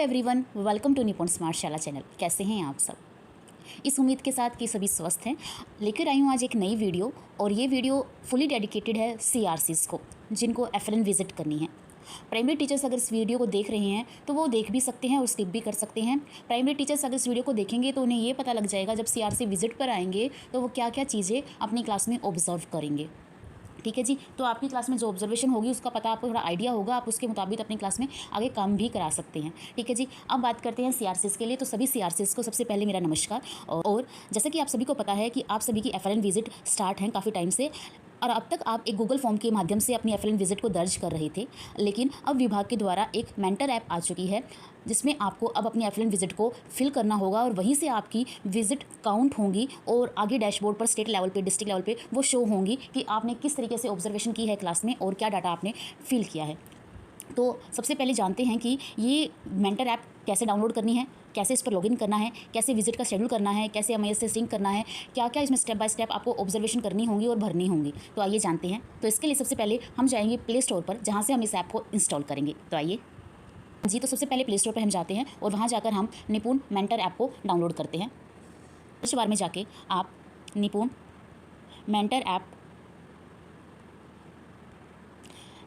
Everyone, welcome to निपुण smart शाला channel. कैसे हैं आप सब? इस उम्मीद के साथ कि सभी स्वस्थ हैं। लेकर आई हूँ आज एक नई वीडियो, और ये वीडियो फुली डेडिकेटेड है सीआरसीज को, जिनको एफएलएन विजिट करनी है। प्राइमरी टीचर्स अगर इस वीडियो को देख रहे हैं तो वो देख भी सकते हैं और स्किप भी कर सकते हैं। प्राइमरी टीचर्स अगर इस वीडियो को देखेंगे तो उन्हें ये पता लग जाएगा जब सीआरसी विजिट पर आएंगे तो वो क्या क्या चीज़ें अपनी क्लास में ऑब्जर्व करेंगे। ठीक है जी, तो आपकी क्लास में जो ऑब्जर्वेशन होगी उसका पता आपको थोड़ा आइडिया होगा, आप उसके मुताबिक अपनी क्लास में आगे काम भी करा सकते हैं। ठीक है जी, अब बात करते हैं सीआरसीएस के लिए। तो सभी सीआरसीएस को सबसे पहले मेरा नमस्कार। और जैसे कि आप सभी को पता है कि आप सभी की एफएलएन विजिट स्टार्ट हैं काफ़ी टाइम से, और अब तक आप एक गूगल फॉर्म के माध्यम से अपनी एफएलएन विजिट को दर्ज कर रहे थे। लेकिन अब विभाग के द्वारा एक मेंटर ऐप आ चुकी है जिसमें आपको अब अपनी एफएलएन विजिट को फिल करना होगा, और वहीं से आपकी विजिट काउंट होंगी और आगे डैशबोर्ड पर स्टेट लेवल पे, डिस्ट्रिक्ट लेवल पे वो शो होंगी कि आपने किस तरीके से ऑब्जर्वेशन की है क्लास में और क्या डाटा आपने फिल किया है। तो सबसे पहले जानते हैं कि ये मेंटर ऐप कैसे डाउनलोड करनी है, कैसे इस पर लॉगिन करना है, कैसे विजिट का शेड्यूल करना है, कैसे एमआईएस से सिंक करना है, क्या क्या इसमें स्टेप बाय स्टेप आपको ऑब्जर्वेशन करनी होंगी और भरनी होंगी। तो आइए जानते हैं। तो इसके लिए सबसे पहले हम जाएंगे प्ले स्टोर पर, जहाँ से हम इस ऐप को इंस्टॉल करेंगे। तो आइए जी, तो सबसे पहले प्ले स्टोर पर हम जाते हैं और वहाँ जाकर हम निपुण मेंटर ऐप को डाउनलोड करते हैं। सर्च बार में जाके आप निपुण मेंटर ऐप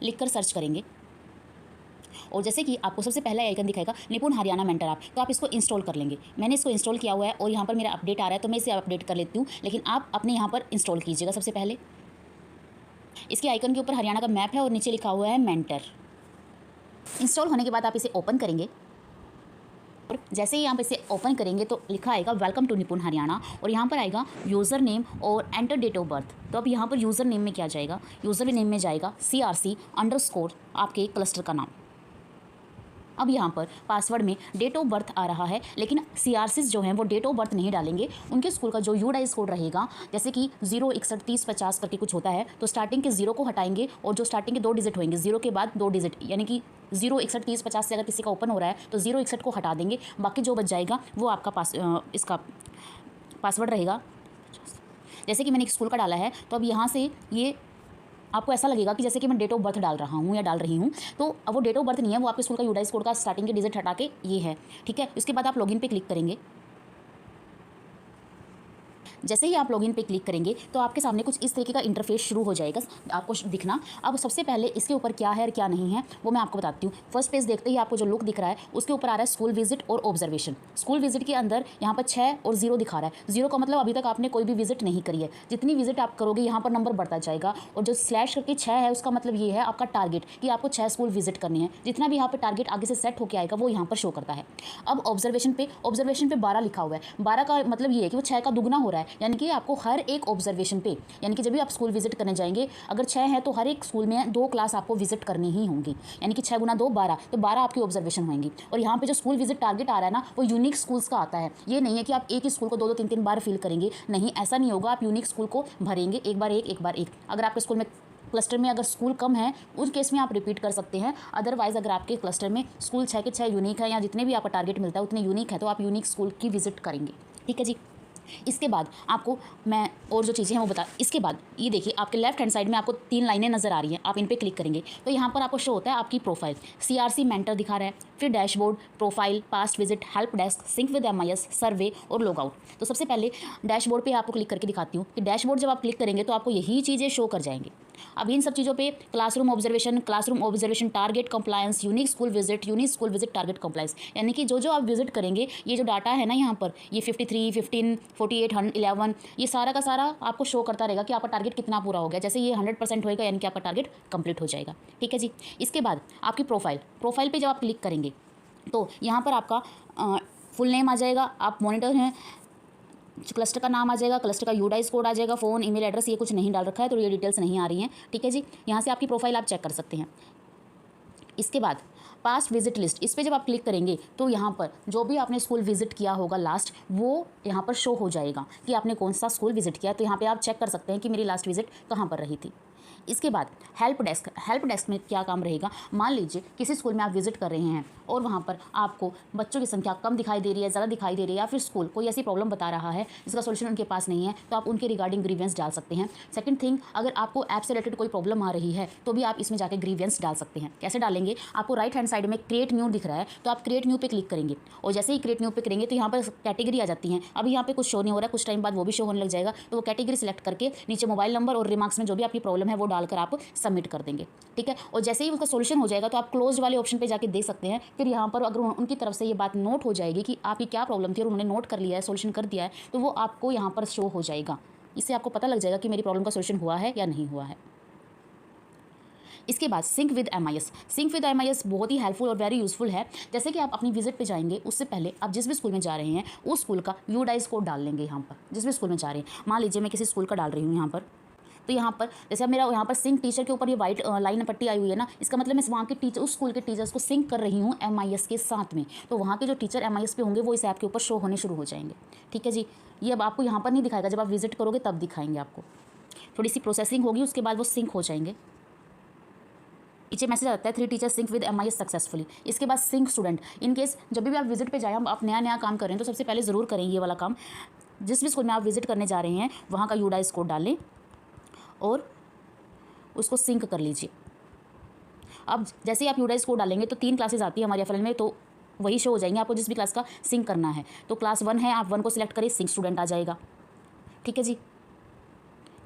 लिखकर सर्च करेंगे, और जैसे कि आपको सबसे पहला आइकन दिखाएगा निपुण हरियाणा मेंटर ऐप, तो आप इसको इंस्टॉल कर लेंगे। मैंने इसको इंस्टॉल किया हुआ है और यहाँ पर मेरा अपडेट आ रहा है, तो मैं इसे अपडेट कर लेती हूँ, लेकिन आप अपने यहाँ पर इंस्टॉल कीजिएगा। सबसे पहले इसके आइकन के ऊपर हरियाणा का मैप है और नीचे लिखा हुआ है मेंटर। इंस्टॉल होने के बाद आप इसे ओपन करेंगे, और जैसे ही आप इसे ओपन करेंगे तो लिखा आएगा वेलकम टू निपुण हरियाणा, और यहाँ पर आएगा यूज़र नेम और एंटर डेट ऑफ बर्थ। तो अब यहाँ पर यूज़र नेम में क्या जाएगा, यूज़र नेम में जाएगा CRC_ आपके क्लस्टर का नाम। अब यहाँ पर पासवर्ड में डेट ऑफ बर्थ आ रहा है, लेकिन सीआरसीज जो हैं वो डेट ऑफ बर्थ नहीं डालेंगे। उनके स्कूल का जो यूडाइस कोड रहेगा, जैसे कि 0 61 30 50 करके कुछ होता है, तो स्टार्टिंग के 0 को हटाएंगे और जो स्टार्टिंग के 2 डिजिट होंगे, 0 के बाद 2 डिजिट, यानी कि 0 61 30 50 से अगर किसी का ओपन हो रहा है तो 0 61 को हटा देंगे। बाकी जो बच जाएगा वो आपका इसका पासवर्ड रहेगा। जैसे कि मैंने एक स्कूल का डाला है, तो अब यहाँ से ये आपको ऐसा लगेगा कि जैसे कि मैं डेट ऑफ बर्थ डाल रहा हूँ या डाल रही हूँ, तो अब वो डेट ऑफ बर्थ नहीं है, वो आपके स्कूल का यूडाइस कोड का स्टार्टिंग के डिजिट हटा के ये है। ठीक है, इसके बाद आप लॉगिन पे क्लिक करेंगे। जैसे ही आप लॉगिन पे क्लिक करेंगे तो आपके सामने कुछ इस तरीके का इंटरफेस शुरू हो जाएगा आपको दिखना। अब सबसे पहले इसके ऊपर क्या है और क्या नहीं है वो मैं आपको बताती हूँ। फर्स्ट पेज देखते ही आपको जो लुक दिख रहा है उसके ऊपर आ रहा है स्कूल विजिट और ऑब्जर्वेशन। स्कूल विजिट के अंदर यहाँ पर 6 और 0 दिखा रहा है। 0 का मतलब अभी तक आपने कोई भी विजिट नहीं करी है। जितनी विजिट आप करोगे यहाँ पर नंबर बढ़ता जाएगा, और जो स्लैश करके 6 है उसका मतलब ये है आपका टारगेट कि आपको 6 स्कूल विजिट करने हैं। जितना भी यहाँ पर टारगेट आगे से सेट होकर आएगा वो यहाँ पर शो करता है। अब ऑब्जर्वेशन पे 12 लिखा हुआ है। 12 का मतलब ये है कि वो 6 का दुगना हो रहा है, यानी कि आपको हर एक ऑब्जर्वेशन पे, यानी कि जब भी आप स्कूल विजिट करने जाएंगे, अगर 6 है तो हर एक स्कूल में 2 क्लास आपको विजिट करनी ही होंगी, यानी कि 6 गुना 2 12, तो 12 आपकी ऑब्जर्वेशन होंगी। और यहाँ पे जो स्कूल विजिट टारगेट आ रहा है ना, वो यूनिक स्कूल्स का आता है। ये नहीं है कि आप एक ही स्कूल को 2-2 3-3 बार फिल करेंगे, नहीं, ऐसा नहीं होगा। आप यूनिक स्कूल को भरेंगे, एक बार एक। अगर आपके स्कूल में क्लस्टर में अगर स्कूल कम है उस केस में आप रिपीट कर सकते हैं। अदरवाइज अगर आपके क्लस्टर में स्कूल 6 के 6 यूनिक है, या जितने भी आपका टारगेट मिलता है उतने यूनिक है, तो आप यूनिक स्कूल की विजिट करेंगे। ठीक है जी, इसके बाद आपको मैं और जो चीज़ें हैं वो बता। इसके बाद ये देखिए आपके लेफ्ट हैंड साइड में आपको 3 लाइनें नज़र आ रही हैं, आप इन पे क्लिक करेंगे तो यहाँ पर आपको शो होता है आपकी प्रोफाइल। सीआरसी मेंटर दिखा रहा है, फिर dashboard, profile, past visit, help desk, sync with MIS, survey और लॉग आउट। तो सबसे पहले डैशबोर्ड पे आपको क्लिक करके दिखाती हूँ कि डैशबोर्ड जब आप क्लिक करेंगे तो आपको यही चीज़ें शो कर जाएंगी। अब इन सब चीज़ों पे classroom observation, target compliance, unique school visit, target compliance, यानी कि जो आप विजिट करेंगे, ये जो डाटा है ना यहाँ पर, ये 53, 15, 48, 11, ये सारा का सारा आपको शो करता रहेगा कि आपका टारगेट कितना पूरा हो गया। जैसे ये 100% होएगा, यानी कि आपका टारगेट कंप्लीट हो जाएगा। ठीक है जी, इसके बाद आपकी प्रोफाइल पे जब आप क्लिक करेंगे तो यहाँ पर आपका फुल नेम आ जाएगा, आप मॉनिटर हैं, क्लस्टर का नाम आ जाएगा, क्लस्टर का यूडाइस कोड आ जाएगा, फ़ोन, ईमेल एड्रेस ये कुछ नहीं डाल रखा है तो ये डिटेल्स नहीं आ रही हैं। ठीक है जी, यहाँ से आपकी प्रोफाइल आप चेक कर सकते हैं। इसके बाद पास्ट विजिट लिस्ट, इस पर जब आप क्लिक करेंगे तो यहाँ पर जो भी आपने स्कूल विजिट किया होगा लास्ट, वो यहाँ पर शो हो जाएगा कि आपने कौन सा स्कूल विजिट किया। तो यहाँ पे आप चेक कर सकते हैं कि मेरी लास्ट विजिट कहाँ पर रही थी। इसके बाद हेल्प डेस्क में क्या काम रहेगा। मान लीजिए किसी स्कूल में आप विजिट कर रहे हैं और वहाँ पर आपको बच्चों की संख्या कम दिखाई दे रही है, ज़्यादा दिखाई दे रही है, या फिर स्कूल कोई ऐसी प्रॉब्लम बता रहा है जिसका सोल्यूशन उनके पास नहीं है, तो आप उनके रिगार्डिंग ग्रीवेंस डाल सकते हैं। सेकंड थिंग, अगर आपको ऐप से रिलेटेड कोई प्रॉब्लम आ रही है तो भी आप इसमें जाकर ग्रीवेंस डाल सकते हैं। कैसे डालेंगे, आपको राइट हैंड साइड में क्रिएट न्यू दिख रहा है, तो आप क्रिएट न्यू पे क्लिक करेंगे और जैसे ही क्रिएट न्यू पे करेंगे तो यहाँ पर कैटेगरी आ जाती है। अभी यहाँ पे कुछ शो नहीं हो रहा है, कुछ टाइम बाद वो भी शो होने लग जाएगा। तो वो कैटेगरी सिलेक्ट करके नीचे मोबाइल नंबर और रिमार्क्स में जो भी आपकी प्रॉब्लम है वो डालकर आप सबमिट कर देंगे, ठीक है। और जैसे ही उसका सोल्यूशन हो जाएगा तो आप क्लोज वाले ऑप्शन पे जाके देख सकते हैं। फिर यहाँ पर अगर उनकी तरफ से ये बात नोट हो जाएगी कि आपकी क्या प्रॉब्लम थी और उन्होंने नोट कर लिया है, सोल्यूशन कर दिया है, तो वो आपको यहाँ पर शो हो जाएगा। इससे आपको पता लग जाएगा कि मेरी प्रॉब्लम का सोल्यूशन हुआ है या नहीं हुआ है। इसके बाद sync with MIS। Sync with MIS बहुत ही हेल्पफुल और वेरी यूजफुल है। जैसे कि आप अपनी विजिट पे जाएंगे उससे पहले आप जिस भी स्कूल में जा रहे हैं उस स्कूल का UDIS कोड डाल लेंगे। यहाँ पर जिस भी स्कूल में जा रहे हैं, मान लीजिए मैं किसी स्कूल का डाल रही हूँ यहाँ पर, तो यहाँ पर जैसे अब मेरा यहाँ पर सिंक टीचर के ऊपर ये वाइट लाइन पट्टी आई हुई है ना, इसका मतलब मैं वहाँ के टीचर, उस स्कूल के टीचर्स को सिंक कर रही हूँ MIS के साथ में। तो वहाँ के जो टीचर MIS पे होंगे वो इस ऐप के ऊपर शो होने शुरू हो जाएंगे, ठीक है जी। ये अब आपको यहाँ पर नहीं दिखाएगा, जब आप विजिट करोगे तब दिखाएंगे आपको। थोड़ी सी प्रोसेसिंग होगी, उसके बाद वो सिंक हो जाएंगे। नीचे मैसेज आता है 3 teachers sync with MIS successfully. इसके बाद सिंक स्टूडेंट। इन केस जब भी आप विजिट पे जाएं, आप नया काम कर रहे हैं तो सबसे पहले ज़रूर करें ये वाला काम। जिस भी स्कूल में आप विजिट करने जा रहे हैं वहाँ का UDIS कोड डाल लें और उसको सिंक कर लीजिए। अब जैसे ही आप UDIS कोड डालेंगे तो 3 क्लासेज आती है हमारे FLN में, तो वही शो हो जाएंगे आपको जिस भी क्लास का सिंक करना है। तो क्लास 1 है, आप 1 को सिलेक्ट करें, सिंक स्टूडेंट आ जाएगा, ठीक है जी।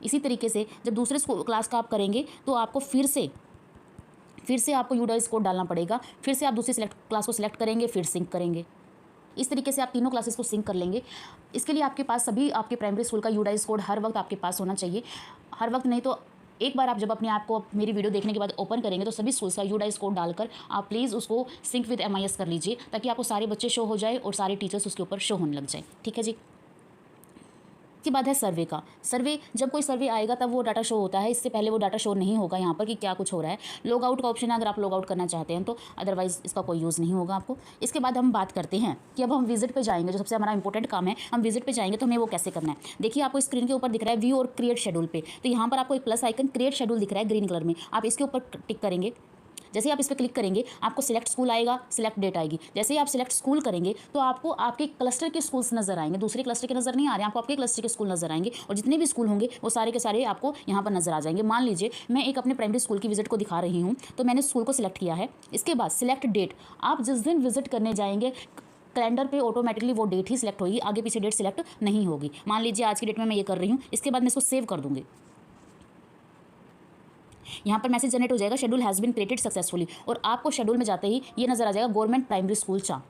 इसी तरीके से जब दूसरे क्लास का आप करेंगे तो आपको फिर से आपको UDIS कोड डालना पड़ेगा। फिर से आप दूसरी क्लास को सिलेक्ट करेंगे, फिर सिंक करेंगे। इस तरीके से आप तीनों क्लासेस को सिंक कर लेंगे। इसके लिए आपके पास सभी आपके प्राइमरी स्कूल का UDIS कोड हर वक्त आपके पास होना चाहिए। हर वक्त नहीं तो एक बार आप जब अपने ऐप को मेरी वीडियो देखने के बाद ओपन करेंगे तो सभी स्कूल्स का UDIS कोड डालकर आप प्लीज़ उसको सिंक विद MIS कर लीजिए, ताकि आपको सारे बच्चे शो हो जाए और सारे टीचर्स उसके ऊपर शो होने लग जाए, ठीक है जी। इसके बाद है सर्वे का। सर्वे, जब कोई सर्वे आएगा तब वो डाटा शो होता है, इससे पहले वो डाटा शो नहीं होगा यहाँ पर कि क्या कुछ हो रहा है। लॉग आउट का ऑप्शन है, अगर आप लॉग आउट करना चाहते हैं तो, अदरवाइज इसका कोई यूज़ नहीं होगा आपको। इसके बाद हम बात करते हैं कि अब हम विजिट पे जाएंगे, जो सबसे हमारा इंपॉर्टेंट काम है, हम विजिट पे जाएंगे तो हमें वो कैसे करना है। देखिए आपको स्क्रीन के ऊपर दिख रहा है व्यू और क्रिएट शेड्यूल पे, तो यहाँ पर आपको एक प्लस आइकन क्रिएट शेड्यूल दिख रहा है ग्रीन कलर में, आप इसके ऊपर टिक करेंगे। जैसे ही आप इस पर क्लिक करेंगे आपको सिलेक्ट स्कूल आएगा, सिलेक्ट डेट आएगी। जैसे ही आप सिलेक्ट स्कूल करेंगे तो आपको आपके क्लस्टर के स्कूल्स नजर आएंगे, दूसरे क्लस्टर के नजर नहीं आ रहे हैं, आपको आपके क्लस्टर के स्कूल नजर आएंगे और जितने भी स्कूल होंगे वो सारे के सारे आपको यहाँ पर नजर आ जाएंगे। मान लीजिए मैं एक अपने प्राइमरी स्कूल की विजिट को दिखा रही हूँ, तो मैंने स्कूल को सिलेक्ट किया है। इसके बाद सिलेक्ट डेट, आप जिस दिन विजिट करने जाएंगे कैलेंडर पे ऑटोमेटिकली वो डेट ही सिलेक्ट होगी, आगे पीछे डेट सिलेक्ट नहीं होगी। मान लीजिए आज की डेट में मैं ये कर रही हूँ, इसके बाद मैं इसको सेव कर दूँगी। यहाँ पर मैसेज जनरेट हो जाएगा schedule has been created successfully, और आपको शेड्यूल में जाते ही ये नजर आ जाएगा गवर्नमेंट प्राइमरी स्कूल चा।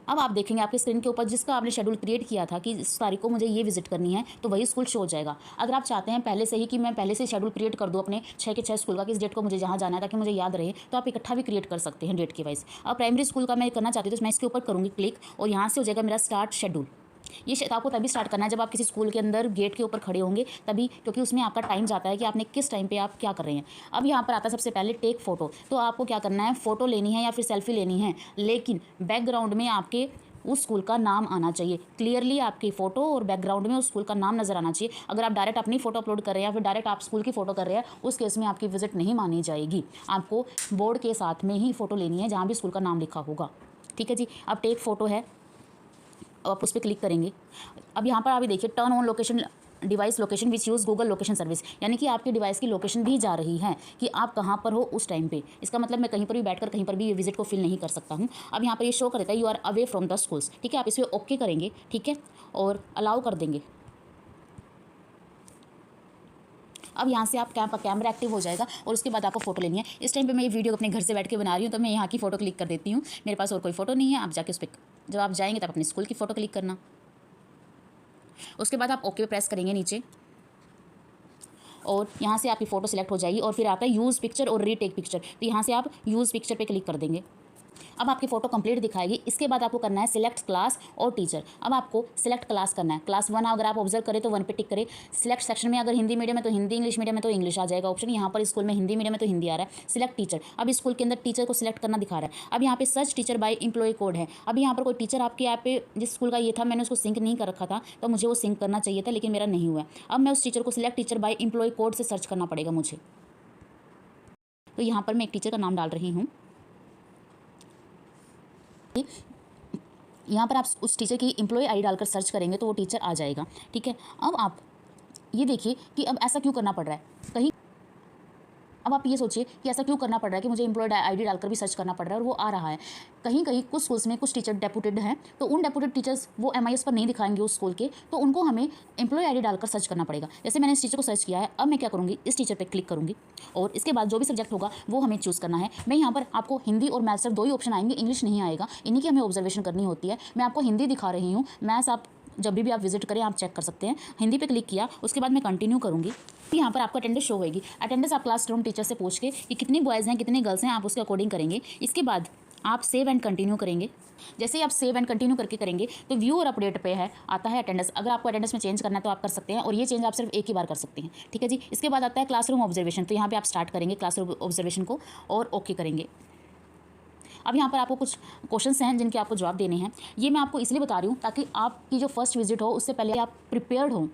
अब आप देखेंगे आपके स्क्रीन के ऊपर जिसका आपने शेड्यूल क्रिएट किया था कि इस तारीख को मुझे ये विजिट करनी है, तो वही स्कूल शो हो जाएगा। अगर आप चाहते हैं पहले से ही कि मैं पहले से शेड्यूल क्रिएट कर दूं अपने 6 के 6 स्कूल का कि इस डेट को मुझे जहाँ जाना है ताकि मुझे याद रहे, तो आप इकट्ठा भी क्रिएट कर सकते हैं डेट के वाइज। अब प्राइमरी स्कूल का मैं करना चाहती हूँ तो मैं इसके ऊपर करूँगी क्लिक और यहाँ से हो जाएगा मेरा स्टार्ट शेड्यूल। ये आपको तभी स्टार्ट करना है जब आप किसी स्कूल के अंदर गेट के ऊपर खड़े होंगे, तभी, क्योंकि उसमें आपका टाइम जाता है कि आपने किस टाइम पे आप क्या कर रहे हैं। अब यहाँ पर आता है सबसे पहले टेक फोटो, तो आपको क्या करना है, फ़ोटो लेनी है या फिर सेल्फी लेनी है, लेकिन बैकग्राउंड में आपके उस स्कूल का नाम आना चाहिए। क्लियरली आपकी फ़ोटो और बैकग्राउंड में उस स्कूल का नाम नजर आना चाहिए। अगर आप डायरेक्ट अपनी फ़ोटो अपलोड कर रहे हैं या फिर डायरेक्ट आप स्कूल की फ़ोटो कर रहे हैं, उस केस में आपकी विजिट नहीं मानी जाएगी। आपको बोर्ड के साथ में ही फ़ोटो लेनी है जहाँ भी स्कूल का नाम लिखा होगा, ठीक है जी। अब टेक फ़ोटो है, आप उस पर क्लिक करेंगे। अब यहाँ पर आप देखिए turn on location device location which use Google location service, यानी कि आपके डिवाइस की लोकेशन भी जा रही है कि आप कहाँ पर हो उस टाइम पे। इसका मतलब मैं कहीं पर भी बैठकर कहीं पर भी ये विजिट को फिल नहीं कर सकता हूँ। अब यहाँ पर ये शो करता है you are away from the schools, ठीक है। आप इस पर ओके करेंगे, ठीक है, और अलाउ कर देंगे। अब यहाँ से आप कैमरा एक्टिव हो जाएगा और उसके बाद आपको फोटो लेनी है। इस टाइम पे मैं ये वीडियो अपने घर से बैठ के बना रही हूँ, तो मैं यहाँ की फ़ोटो क्लिक कर देती हूँ। मेरे पास और कोई फ़ोटो नहीं है। आप जाके उस पर जब आप जाएंगे तब अपनी स्कूल की फ़ोटो क्लिक करना। उसके बाद आप ओके पे प्रेस करेंगे नीचे और यहाँ से आपकी फ़ोटो सिलेक्ट हो जाएगी और फिर आता है यूज़ पिक्चर और रीटेक पिक्चर, तो यहाँ से आप यूज़ पिक्चर पे क्लिक कर देंगे। अब आपकी फ़ोटो कंप्लीट दिखाएगी। इसके बाद आपको करना है सिलेक्ट क्लास और टीचर। अब आपको सिलेक्ट क्लास करना है। क्लास 1 अगर आप ऑब्जर्व करें तो 1 पे टिक करें। सिलेक्ट सेक्शन में अगर हिंदी मीडियम है तो हिंदी, इंग्लिश मीडियम है तो इंग्लिश आ जाएगा ऑप्शन। यहाँ पर स्कूल में हिंदी मीडियम है तो हिंदी आ रहा है। सिलेक्ट टीचर, अब स्कूल के अंदर टीचर को सिलेक्ट करना दिखा रहा है। अब यहाँ पे search teacher by employee code है। अब यहाँ पर कोई टीचर आपके ऐप पे जिस स्कूल का ये था, मैंने उसको सिंक नहीं कर रखा था, तो मुझे वो सिंक करना चाहिए था, लेकिन मेरा नहीं हुआ। अब मैं उस टीचर को select teacher by employee code से सर्च करना पड़ेगा मुझे। तो यहाँ पर मैं एक टीचर का नाम डाल रही हूँ। यहाँ पर आप उस टीचर की एम्प्लॉय आईडी डालकर सर्च करेंगे तो वो टीचर आ जाएगा। ठीक है, अब आप ये देखिए कि अब ऐसा क्यों करना पड़ रहा है कहीं। अब आप ये सोचिए कि ऐसा क्यों करना पड़ रहा है कि मुझे एम्प्लॉयड आईडी डालकर भी सर्च करना पड़ रहा है और वो आ रहा है। कहीं कहीं कुछ स्कूल्स में कुछ टीचर डेपुटेड हैं, तो उन डेपुटेड टीचर्स वो MIS पर नहीं दिखाएंगे उस स्कूल के, तो उनको हमें एम्प्लॉय आईडी डालकर सर्च करना पड़ेगा। जैसे मैंने इस टीचर को सर्च किया है, अब मैं क्या करूँगी, इस टीचर पर क्लिक करूँगी और इसके बाद जो भी सब्जेक्ट होगा वो हमें चूज़ करना है। मैं यहाँ पर आपको हिंदी और मैथ्स सिर्फ 2 ही ऑप्शन आएंगे, इंग्लिश नहीं आएगा, इन्हीं की हमें ऑब्जर्वेशन करनी होती है। मैं आपको हिंदी दिखा रही हूँ, मैथ्स आप जब भी आप विजिट करें आप चेक कर सकते हैं। हिंदी पे क्लिक किया, उसके बाद मैं कंटिन्यू करूँगी। यहाँ पर आपको अटेंडेंस शो होगी। अटेंडेंस आप क्लासरूम टीचर से पूछ के कि कितने बॉयज़ हैं कितने गर्ल्स हैं, आप उसके अकॉर्डिंग करेंगे। इसके बाद आप सेव एंड कंटिन्यू करेंगे। जैसे ही आप सेव एंड कंटिन्यू करके करेंगे तो व्यू और अपडेट पे है आता है अटेंडेंस। अगर आपको अटेंडेंस में चेंज करना है तो आप कर सकते हैं, और ये चेंज आप सिर्फ एक ही बार कर सकते हैं। ठीक है जी। इसके बाद आता है क्लासरूम ऑब्जर्वेशन। तो यहाँ पे आप स्टार्ट करेंगे क्लासरूम ऑब्जर्वेशन को और ओके करेंगे। अब यहाँ पर आपको कुछ क्वेश्चंस हैं जिनके आपको जवाब देने हैं। ये मैं आपको इसलिए बता रही हूँ ताकि आपकी जो फर्स्ट विजिट हो उससे पहले आप प्रिपेयर्ड हो।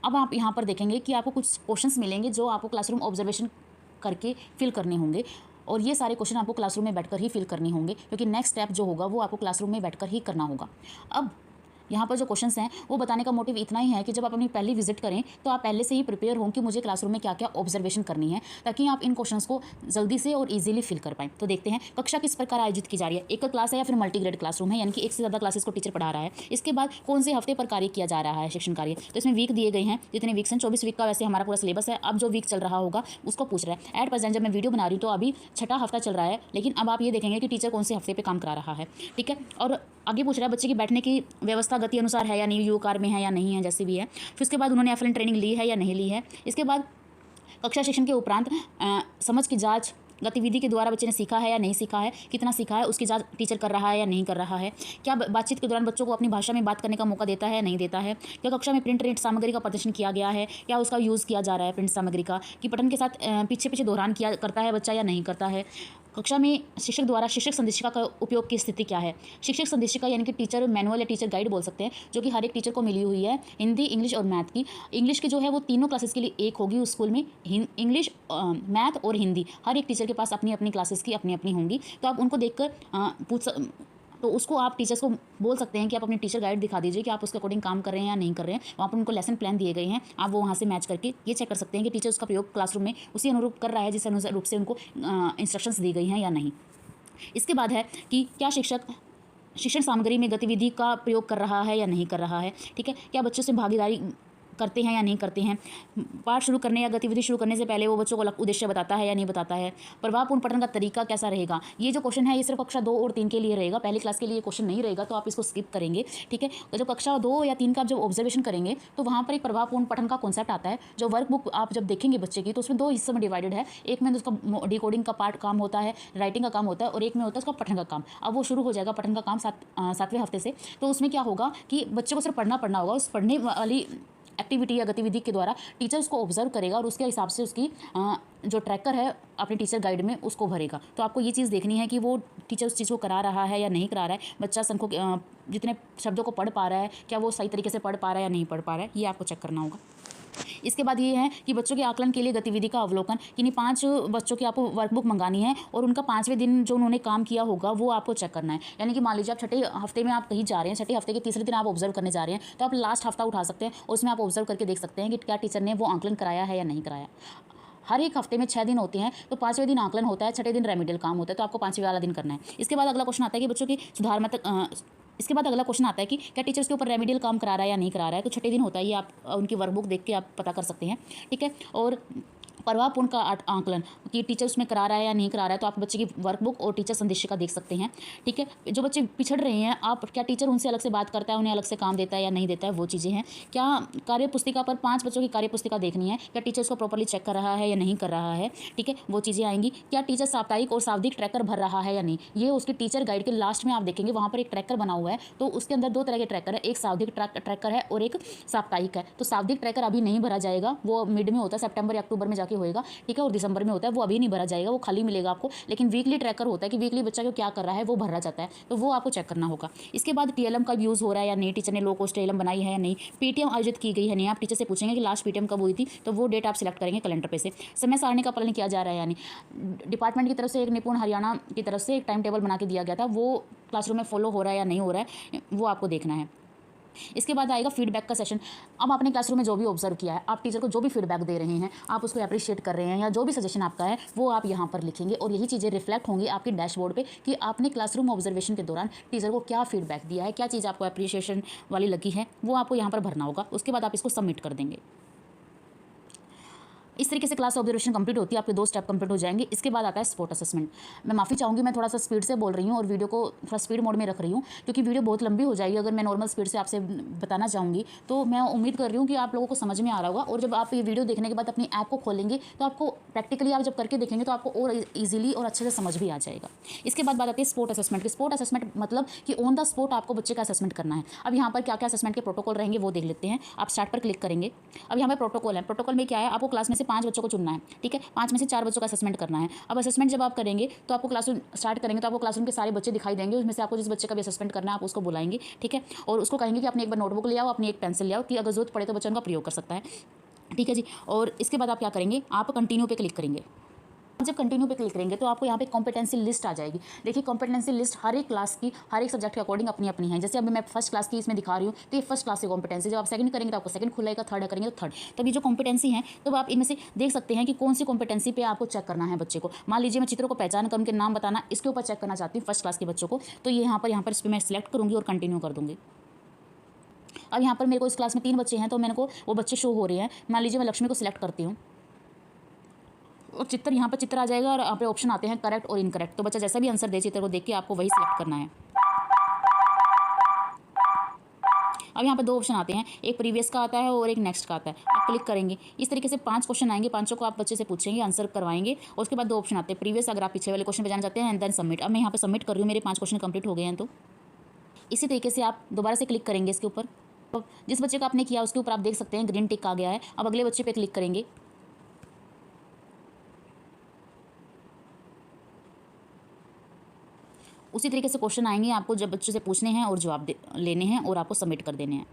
अब आप यहाँ पर देखेंगे कि आपको कुछ क्वेश्चंस मिलेंगे जो आपको क्लासरूम ऑब्जर्वेशन करके फिल करने होंगे, और ये सारे क्वेश्चन आपको क्लासरूम में बैठकर ही फिल करने होंगे, क्योंकि नेक्स्ट स्टेप जो होगा वो आपको क्लासरूम में बैठकर ही करना होगा। अब यहाँ पर जो क्वेश्चंस हैं वो बताने का मोटिव इतना ही है कि जब आप अपनी पहली विजिट करें तो आप पहले से ही प्रिपेयर हों कि मुझे क्लासरूम में क्या क्या ऑब्जर्वेशन करनी है, ताकि आप इन क्वेश्चंस को जल्दी से और इजीली फिल कर पाएं। तो देखते हैं कक्षा किस प्रकार आयोजित की जा रही है। एक क्लास है या फिर मल्टीग्रेड क्लासरूम है, यानी कि एक से ज़्यादा क्लासेस को टीचर पढ़ा रहा है। इसके बाद कौन से हफ्ते पर कार्य किया जा रहा है, शिक्षण कार्य। तो इसमें वीक दिए गए हैं, जितने वीक्स हैं 24 वीक का वैसे हमारा पूरा सिलेबस है। अब जो वीक चल रहा होगा उसको पूछ रहा है। एट प्रेजेंट जब मैं वीडियो बना रही हूँ तो अभी 6ठा हफ्ता चल रहा है, लेकिन अब आप ये देखेंगे कि टीचर कौन से हफ्ते पे काम करा रहा है। ठीक है, और आगे पूछ रहा है बच्चे की बैठने की व्यवस्था गति अनुसार है या नहीं, यू कार में है या नहीं है, जैसे भी है। फिर उसके बाद उन्होंने एफएलएन ट्रेनिंग ली है या नहीं ली है। इसके बाद कक्षा शिक्षण के उपरांत समझ की जांच गतिविधि के द्वारा बच्चे ने सीखा है या नहीं सीखा है, कितना सीखा है, उसकी जांच टीचर कर रहा है या नहीं कर रहा है। क्या बातचीत के दौरान बच्चों को अपनी भाषा में बात करने का मौका देता है या नहीं देता है। क्या कक्षा में प्रिंट सामग्री का प्रदर्शन किया गया है, क्या उसका यूज़ किया जा रहा है प्रिंट सामग्री का, कि पठन के साथ पीछे पीछे दोहरान किया करता है बच्चा या नहीं करता है। कक्षा में शिक्षक द्वारा शिक्षक संदेशिका का उपयोग की स्थिति क्या है। शिक्षक संदेशिका यानी कि टीचर मैनुअल या टीचर गाइड बोल सकते हैं, जो कि हर एक टीचर को मिली हुई है, हिंदी, इंग्लिश और मैथ की। इंग्लिश की जो है वो तीनों क्लासेस के लिए एक होगी उस स्कूल में। इंग्लिश, मैथ और हिंदी हर एक टीचर के पास अपनी अपनी क्लासेस की अपनी अपनी होंगी। तो आप उनको देखकर तो उसको आप टीचर्स को बोल सकते हैं कि आप अपनी टीचर गाइड दिखा दीजिए कि आप उसके अकॉर्डिंग काम कर रहे हैं या नहीं कर रहे हैं। वहाँ पर उनको लेसन प्लान दिए गए हैं, आप वो वहाँ से मैच करके ये चेक कर सकते हैं कि टीचर उसका प्रयोग क्लासरूम में उसी अनुरूप कर रहा है जिस अनुरूप से उनको इंस्ट्रक्शंस दी गई हैं या नहीं। इसके बाद है कि क्या शिक्षक शिक्षण सामग्री में गतिविधि का प्रयोग कर रहा है या नहीं कर रहा है। ठीक है, क्या बच्चों से भागीदारी करते हैं या नहीं करते हैं। पाठ शुरू करने या गतिविधि शुरू करने से पहले वो बच्चों को उद्देश्य बताता है या नहीं बताता है। प्रभावपूर्ण पठन का तरीका कैसा रहेगा। ये जो क्वेश्चन है ये सिर्फ कक्षा 2 और 3 के लिए रहेगा, पहली क्लास के लिए क्वेश्चन नहीं रहेगा, तो आप इसको स्किप करेंगे। ठीक है, तो जब कक्षा 2 या 3 का आप जब ऑब्जर्वेशन करेंगे तो वहाँ पर एक प्रभावपूर्ण पठन का कॉन्सेप्ट आता है। जो वर्क बुक आप जब देखेंगे बच्चे की तो उसमें 2 हिस्सों में डिवाइडेड है। एक में उसका डिकोडिंग का पार्ट काम होता है, राइटिंग का काम होता है, और एक में होता है उसका पठन का काम। अब वो शुरू हो जाएगा पठन का काम 7वें हफ्ते से। तो उसमें क्या होगा कि बच्चे को सिर्फ पढ़ना होगा। उस पढ़ने वाली एक्टिविटी या गतिविधि के द्वारा टीचर उसको ऑब्जर्व करेगा और उसके हिसाब से उसकी जो ट्रैकर है अपने टीचर गाइड में उसको भरेगा। तो आपको ये चीज़ देखनी है कि वो टीचर उस चीज़ को करा रहा है या नहीं करा रहा है। बच्चा संख्यों जितने शब्दों को पढ़ पा रहा है, क्या वो सही तरीके से पढ़ पा रहा है या नहीं पढ़ पा रहा है, ये आपको चेक करना होगा। इसके बाद ये है कि बच्चों के आकलन के लिए गतिविधि का अवलोकन, यानी 5 बच्चों की आपको वर्कबुक मंगानी है और उनका 5वें दिन जो उन्होंने काम किया होगा वो आपको चेक करना है। यानी कि मान लीजिए आप 6ठे हफ्ते में आप कहीं जा रहे हैं, 6ठे हफ्ते के तीसरे दिन आप ऑब्जर्व करने जा रहे हैं, तो आप लास्ट हफ्ता उठा सकते हैं और उसमें आप ऑब्जर्व करके देख सकते हैं कि क्या टीचर ने वो आकलन कराया है या नहीं कराया। हर एक हफ्ते में 6 दिन होते हैं, तो 5वें दिन आकलन होता है, 6ठे दिन रेमिडियल काम होता है, तो आपको 5वें वाला दिन करना है। इसके बाद अगला क्वेश्चन आता है कि बच्चों की सुधारात्मक इसके बाद अगला क्वेश्चन आता है कि क्या टीचर्स के ऊपर रेमिडियल काम करा रहा है या नहीं करा रहा है। तो 6ठे दिन होता है, ये आप उनकी वर्कबुक देख के आप पता कर सकते हैं। ठीक है, और प्रभावपूर्ण का आकलन कि टीचर उसमें करा रहा है या नहीं करा रहा है, तो आप बच्चे की वर्कबुक और टीचर संदेशिका देख सकते हैं। ठीक है, जो बच्चे पिछड़ रहे हैं, आप क्या टीचर उनसे अलग से बात करता है, उन्हें अलग से काम देता है या नहीं देता है, वो चीज़ें हैं। क्या कार्य पुस्तिका पर 5 बच्चों की कार्य पुस्तिका देखनी है, क्या टीचर उसको प्रॉपर्ली चेक कर रहा है या नहीं कर रहा है। ठीक है, वो चीज़ें आएंगी। क्या टीचर साप्ताहिक और सावधिक ट्रैकर भर रहा है या नहीं, ये उसकी टीचर गाइड के लास्ट में आप देखेंगे, वहाँ पर एक ट्रैकर बना हुआ है। तो उसके अंदर 2 तरह के ट्रैकर है, एक सावधिक ट्रैकर है और एक साप्ताहिक है। तो सावधिक ट्रैकर अभी नहीं भरा जाएगा, वो मिड में होता है, सितंबर या अक्टूबर में जाके होएगा। ठीक है, और दिसंबर में होता है, वो अभी नहीं भरा जाएगा, वो खाली मिलेगा आपको। लेकिन वीकली ट्रैकर होता है कि वीकली बच्चा को क्या कर रहा है वो भरा जाता है, तो वो आपको चेक करना होगा। इसके बाद टीएलएम का यूज़ हो रहा है या नहीं, टीचर ने लो कॉस्ट टीएलएम बनाई है या नहीं, पीटीएम आयोजित की गई है नहीं। आप टीचर से पूछेंगे कि लास्ट पीटीएम कब हुई थी, तो वो डेट आप सिलेक्ट करेंगे कैलेंडर पे से। समय सारणी का पालन किया जा रहा है यानी डिपार्टमेंट की तरफ से, एक निपुण हरियाणा की तरफ से एक टाइम टेबल बना के दिया गया था, वो क्लासरूम में फॉलो हो रहा है या नहीं हो रहा है, वो आपको देखना है। इसके बाद आएगा फीडबैक का सेशन। अब आपने क्लासरूम में जो भी ऑब्जर्व किया है, आप टीचर को जो भी फीडबैक दे रहे हैं, आप उसको अप्रिशिएट कर रहे हैं या जो भी सजेशन आपका है, वो आप यहाँ पर लिखेंगे और यही चीज़ें रिफ्लेक्ट होंगी आपकी डैशबोर्ड पे कि आपने क्लासरूम ऑब्जर्वेशन के दौरान टीचर को क्या फीडबैक दिया है, क्या चीज़ आपको अप्रिशिएशन वाली लगी है, वो आपको यहाँ पर भरना होगा। उसके बाद आप इसको सबमिट कर देंगे। इस तरीके से क्लास ऑब्जर्वेशन कंप्लीट होती है, आपके 2 स्टेप कंप्लीट हो जाएंगे। इसके बाद आता है स्पॉट असेसमेंट। मैं माफ़ी चाहूँगी, मैं थोड़ा सा स्पीड से बोल रही हूँ और वीडियो को थोड़ा स्पीड मोड में रख रही हूँ, क्योंकि वीडियो बहुत लंबी हो जाएगी अगर मैं नॉर्मल स्पीड से आपसे बताना चाहूँगी। तो मैं उम्मीद कर रही हूँ कि आप लोगों को समझ में आ रहा होगा, और जब आप ये वीडियो देखने के बाद अपनी ऐप को खोलेंगे तो आपको प्रैक्टिकली आप जब करके देखेंगे तो आपको और ईजिली और अच्छे से समझ भी आ जाएगा। इसके बाद बात आती है स्पॉट असेसमेंट की। स्पॉट असेसमेंट मतलब कि ऑन द स्पॉट आपको बच्चे का असेसमेंट करना है। अब यहाँ पर क्या क्या असेसमेंट के प्रोटोकॉल रहेंगे वो देख लेते हैं। आप स्टार्ट पर क्लिक करेंगे। अब यहाँ पर प्रोटोकॉल है। प्रोटोकॉल में क्या है, आपको क्लास में से 5 बच्चों को चुनना है। ठीक है, 5 में से 4 बच्चों का असेसमेंट करना है। अब असेसमेंट जब आप करेंगे तो आपको क्लासरूम स्टार्ट करेंगे तो आपको क्लासरूम के सारे बच्चे दिखाई देंगे, उसमें से आपको जिस बच्चे का भी असेसमेंट करना है आप उसको बुलाएंगे। ठीक है, और उसको कहेंगे कि अपनी एक बार नोटबुक ले आओ, अपनी एक पेंसिल ले आओ, कि अगर जरूरत पड़े तो बच्चा उनका प्रयोग कर सकता है। ठीक है जी, और इसके बाद आप क्या करेंगे, आप कंटिन्यू पे क्लिक करेंगे। जब कंटिन्यू पे क्लिक करेंगे तो आपको यहाँ पे कॉम्पिटेंसी लिस्ट आ जाएगी। देखिए, कॉम्पिटेंसी लिस्ट हर एक क्लास की, हर एक सब्जेक्ट के अकॉर्डिंग अपनी अपनी है। जैसे अभी मैं फर्स्ट क्लास की इसमें दिखा रही हूँ, तो ये फर्स्ट क्लास की कॉम्पिटेंसी। जब आप सेकंड करेंगे तो आपको सेकंड खुलेगा, थर्ड करेंगे तो थर्ड। तब ये जो कॉम्पिटेंसी है, तो आप इनमें से देख सकते हैं कि कौन सी कॉम्पिटेंसी पे आपको चेक करना है बच्चे को। मान लीजिए मैं चित्रों को पहचान कर उनके नाम बताना, इसके ऊपर चेक करना चाहती हूँ फर्स्ट क्लास के बच्चों को, तो ये यहाँ पर इस पर मैं सिलेक्ट करूँगी और कंटिन्यू कर दूँगी। अब यहाँ पर मेरे को इस क्लास में 3 बच्चे हैं, तो मेरे को वो बच्चे शो हो रहे हैं। मान लीजिए मैं लक्ष्मी को सिलेक्ट करती हूँ और चित्र यहाँ पर चित्र आ जाएगा और यहाँ पे ऑप्शन आते हैं करेक्ट और इनकरेक्ट। तो बच्चा जैसा भी आंसर दे चित्र को देख के आपको वही सिलेक्ट करना है। अब यहाँ पर 2 ऑप्शन आते हैं, एक प्रीवियस का आता है और एक नेक्स्ट का आता है। आप क्लिक करेंगे, इस तरीके से 5 क्वेश्चन आएंगे, 5 को आप बच्चे से पूछेंगे, आंसर करवाएंगे और उसके बाद 2 ऑप्शन आते हैं, प्रीवियस अगर आप पीछे वाले क्वेश्चन पे जाना चाहते हैं, एंड देन सबमिट। अब मैं यहाँ पे सबमिट कर रही हूँ, मेरे 5 क्वेश्चन कंप्लीट हो गए हैं। तो इसी तरीके से आप दोबारा से क्लिक करेंगे इसके ऊपर। तो जिस बच्चे का आपने किया उसके ऊपर आप देख सकते हैं ग्रीन टिक आ गया है। अब अगले बच्चे पे क्लिक करेंगे। उसी तरीके से क्वेश्चन आएंगे आपको, जब बच्चों से पूछने हैं और जवाब लेने हैं और आपको सबमिट कर देने हैं।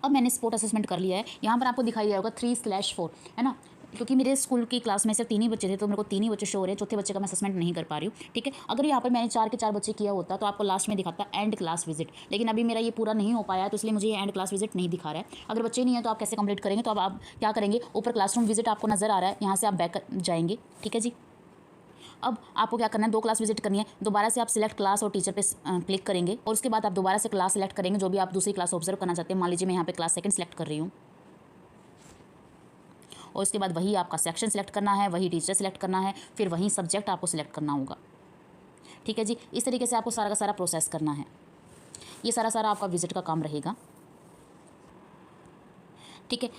अब मैंने स्पॉट असेसमेंट कर लिया है। यहाँ पर आपको दिखाई दे होगा 3/4, है ना, क्योंकि मेरे स्कूल की क्लास में सिर्फ 3 ही बच्चे थे, तो मेरे को 3 ही बच्चे शो हो रहे हैं। चौथे बच्चे का मैं असेसमेंट नहीं कर पा रही हूँ। ठीक है, अगर यहाँ पर मैंने 4 के 4 बच्चे किया होता तो आपको लास्ट में दिखाता एंड क्लास विजिट, लेकिन अभी मेरा ये पूरा नहीं हो पाया, तो इसलिए मुझे ये एंड क्लास विजिट नहीं दिखा रहा है। अगर बच्चे नहीं है तो आप कैसे कंप्लीट करेंगे, तो अब आप क्या करेंगे, ऊपर क्लासरूम विजिट आपको नजर आ रहा है, यहाँ से आप बैक जाएंगे। ठीक है जी, अब आपको क्या करना है, 2 क्लास विजिट करनी है। दोबारा से आप सिलेक्ट क्लास और टीचर पे क्लिक करेंगे और उसके बाद आप दोबारा से क्लास सेलेक्ट करेंगे, जो भी आप दूसरी क्लास ऑब्जर्व करना चाहते हैं। मान लीजिए मैं यहाँ पे क्लास सेकंड सेलेक्ट कर रही हूँ और उसके बाद वही आपका सेक्शन सेलेक्ट करना है, वही टीचर सेलेक्ट करना है, फिर वही सब्जेक्ट आपको सिलेक्ट करना होगा। ठीक है जी, इस तरीके से आपको सारा का सारा प्रोसेस करना है। ये सारा आपका विजिट का काम रहेगा। ठीक है,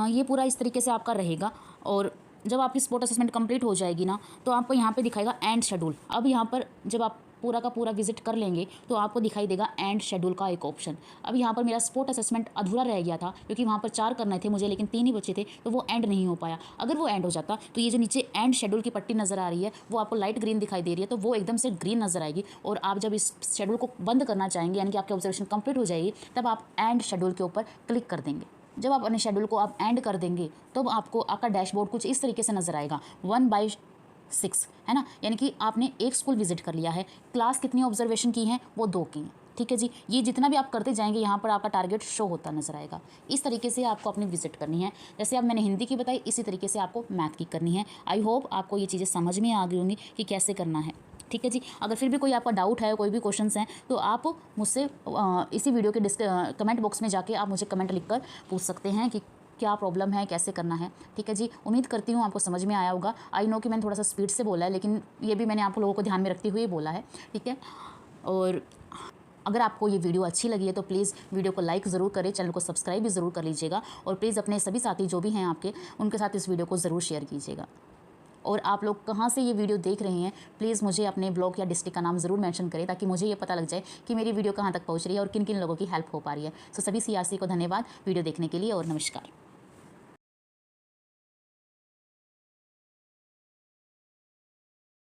ये पूरा इस तरीके से आपका रहेगा। और जब आपकी स्पॉट असेसमेंट कंप्लीट हो जाएगी ना, तो आपको यहाँ पे दिखाएगा एंड शेड्यूल। अब यहाँ पर जब आप पूरा का पूरा विजिट कर लेंगे तो आपको दिखाई देगा एंड शेड्यूल का एक ऑप्शन। अब यहाँ पर मेरा स्पॉट असेसमेंट अधूरा रह गया था, क्योंकि वहाँ पर 4 करने थे मुझे, लेकिन 3 ही बच्चे थे, तो वो एंड नहीं हो पाया। अगर वो एंड हो जाता तो ये जो नीचे एंड शेड्यूल की पट्टी नज़र आ रही है, वो आपको लाइट ग्रीन दिखाई दे रही है, तो वो एकदम से ग्रीन नज़र आएगी। और आप जब इस शेड्यूल को बंद करना चाहेंगे, यानी कि आपकी ऑब्जर्वेशन कंप्लीट हो जाएगी, तब आप एंड शेड्यूल के ऊपर क्लिक कर देंगे। जब आप अपने शेड्यूल को आप एंड कर देंगे तो आपको आपका डैशबोर्ड कुछ इस तरीके से नजर आएगा, 1/6, है ना, यानी कि आपने एक स्कूल विजिट कर लिया है। क्लास कितनी ऑब्जर्वेशन की हैं, वो 2 की हैं। ठीक है जी, ये जितना भी आप करते जाएंगे यहाँ पर आपका टारगेट शो होता नजर आएगा। इस तरीके से आपको अपनी विजिट करनी है। जैसे अब मैंने हिंदी की बताई, इसी तरीके से आपको मैथ की करनी है। आई होप आपको ये चीज़ें समझ में आ गई होंगी कि कैसे करना है। ठीक है जी, अगर फिर भी कोई आपका डाउट है, कोई भी क्वेश्चंस हैं, तो आप मुझसे इसी वीडियो के कमेंट बॉक्स में जाके आप मुझे कमेंट लिखकर पूछ सकते हैं कि क्या प्रॉब्लम है, कैसे करना है। ठीक है जी, उम्मीद करती हूँ आपको समझ में आया होगा। आई नो कि मैंने थोड़ा सा स्पीड से बोला है, लेकिन ये भी मैंने आप लोगों को ध्यान में रखते हुए बोला है। ठीक है, और अगर आपको ये वीडियो अच्छी लगी है तो प्लीज़ वीडियो को लाइक ज़रूर करें, चैनल को सब्सक्राइब भी ज़रूर कर लीजिएगा, और प्लीज़ अपने सभी साथी जो भी हैं आपके, उनके साथ इस वीडियो को ज़रूर शेयर कीजिएगा। और आप लोग कहाँ से ये वीडियो देख रहे हैं, प्लीज़ मुझे अपने ब्लॉग या डिस्ट्रिक्ट का नाम ज़रूर मेंशन करें, ताकि मुझे ये पता लग जाए कि मेरी वीडियो कहाँ तक पहुँच रही है और किन किन लोगों की हेल्प हो पा रही है। सो सभी CRC को धन्यवाद वीडियो देखने के लिए, और नमस्कार।